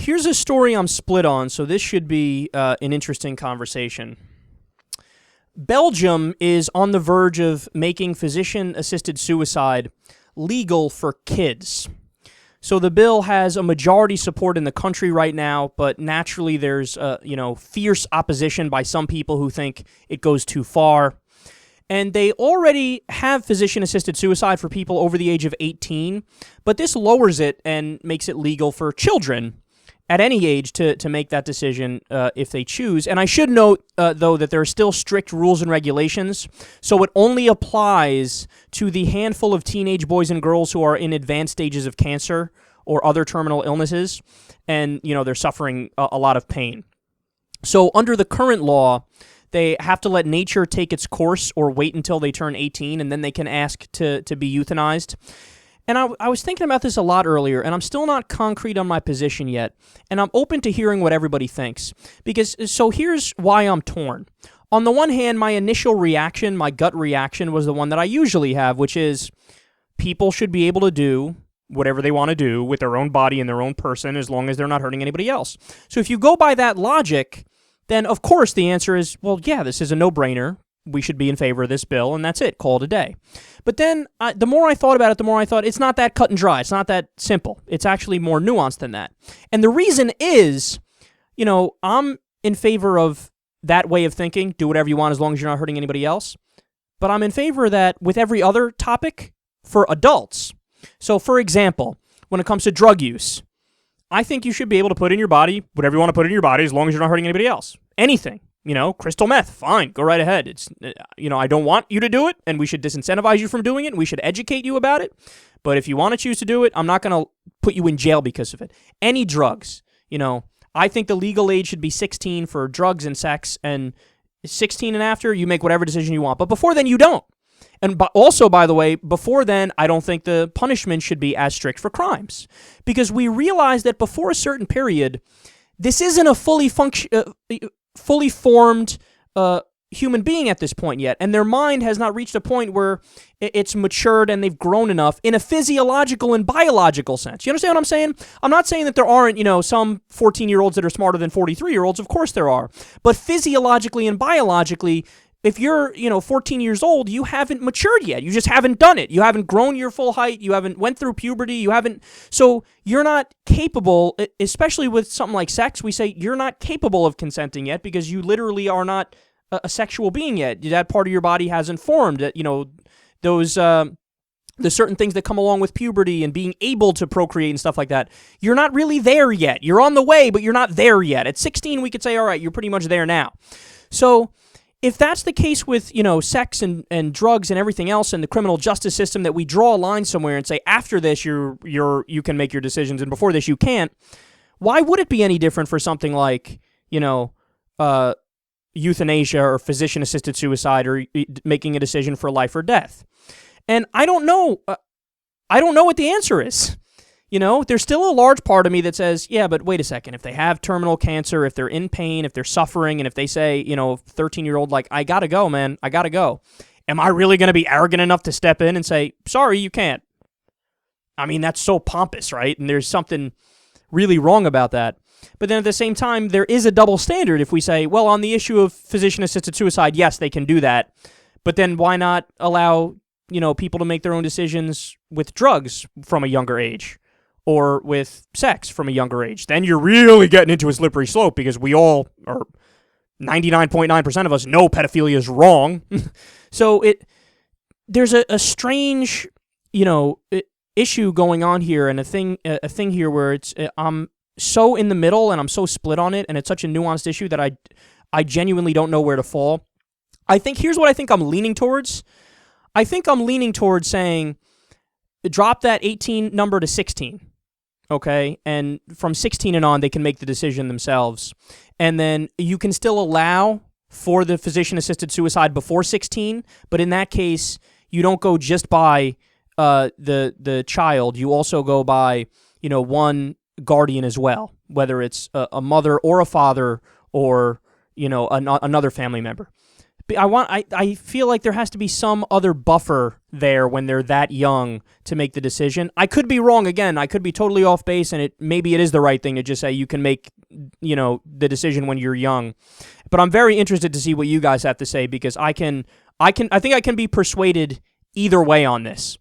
here's a story I'm split on, so this should be an interesting conversation. Belgium is on the verge of making physician-assisted suicide legal for kids. So the bill has a majority support in the country right now, but naturally there's fierce opposition by some people who think it goes too far. And they already have physician-assisted suicide for people over the age of 18, but this lowers it and makes it legal for children at any age to make that decision if they choose. And I should note, though, that there are still strict rules and regulations, so it only applies to the handful of teenage boys and girls who are in advanced stages of cancer or other terminal illnesses, and they're suffering a lot of pain. So under the current law, they have to let nature take its course or wait until they turn 18, and then they can ask to be euthanized. And I was thinking about this a lot earlier, and I'm still not concrete on my position yet, and I'm open to hearing what everybody thinks. So here's why I'm torn. On the one hand, my initial reaction, my gut reaction, was the one that I usually have, which is people should be able to do whatever they want to do with their own body and their own person as long as they're not hurting anybody else. So if you go by that logic, then of course the answer is, well, yeah, this is a no-brainer. We should be in favor of this bill, and that's it. Call it a day. But then the more I thought about it, the more I thought it's not that cut and dry. It's not that simple. It's actually more nuanced than that. And the reason is, I'm in favor of that way of thinking. Do whatever you want as long as you're not hurting anybody else. But I'm in favor of that with every other topic for adults. So, for example, when it comes to drug use, I think you should be able to put in your body whatever you want to put in your body as long as you're not hurting anybody else. Anything. Crystal meth, fine, go right ahead. It's, I don't want you to do it, and we should disincentivize you from doing it, and we should educate you about it. But if you want to choose to do it, I'm not going to put you in jail because of it. Any drugs, I think the legal age should be 16 for drugs and sex, and 16 and after, you make whatever decision you want. But before then, you don't. And also, by the way, before then, I don't think the punishment should be as strict for crimes. Because we realize that before a certain period, this isn't a fully formed human being at this point yet, and their mind has not reached a point where it's matured and they've grown enough in a physiological and biological sense. You understand what I'm saying? I'm not saying that there aren't, some 14-year-olds that are smarter than 43-year-olds. Of course there are. But physiologically and biologically, if you're, 14 years old, you haven't matured yet. You just haven't done it. You haven't grown your full height. You haven't went through puberty. So you're not capable, especially with something like sex, we say you're not capable of consenting yet because you literally are not a sexual being yet. That part of your body hasn't formed. Those the certain things that come along with puberty and being able to procreate and stuff like that. You're not really there yet. You're on the way, but you're not there yet. At 16, we could say, all right, you're pretty much there now. So if that's the case with, sex and drugs and everything else and the criminal justice system, that we draw a line somewhere and say after this you can make your decisions and before this you can't, why would it be any different for something like, euthanasia or physician-assisted suicide or making a decision for life or death? And I don't know what the answer is. There's still a large part of me that says, yeah, but wait a second. If they have terminal cancer, if they're in pain, if they're suffering, and if they say, 13-year-old, like, I gotta go, man, I gotta go. Am I really going to be arrogant enough to step in and say, sorry, you can't? I mean, that's so pompous, right? And there's something really wrong about that. But then at the same time, there is a double standard if we say, well, on the issue of physician-assisted suicide, yes, they can do that. But then why not allow, people to make their own decisions with drugs from a younger age? Or with sex from a younger age? Then you're really getting into a slippery slope because we all, or 99.9% of us, know pedophilia is wrong. So there's a strange, issue going on here, and a thing here where it's I'm so in the middle and I'm so split on it, and it's such a nuanced issue that I genuinely don't know where to fall. Here's what I think I'm leaning towards. I think I'm leaning towards saying, drop that 18 number to 16. Okay, and from 16 and on, they can make the decision themselves. And then you can still allow for the physician-assisted suicide before 16, but in that case, you don't go just by the child. You also go by, one guardian as well, whether it's a mother or a father or, another family member. I feel like there has to be some other buffer there when they're that young to make the decision. I could be wrong again. I could be totally off base, and maybe it is the right thing to just say you can make, the decision when you're young. But I'm very interested to see what you guys have to say, because I think I can be persuaded either way on this.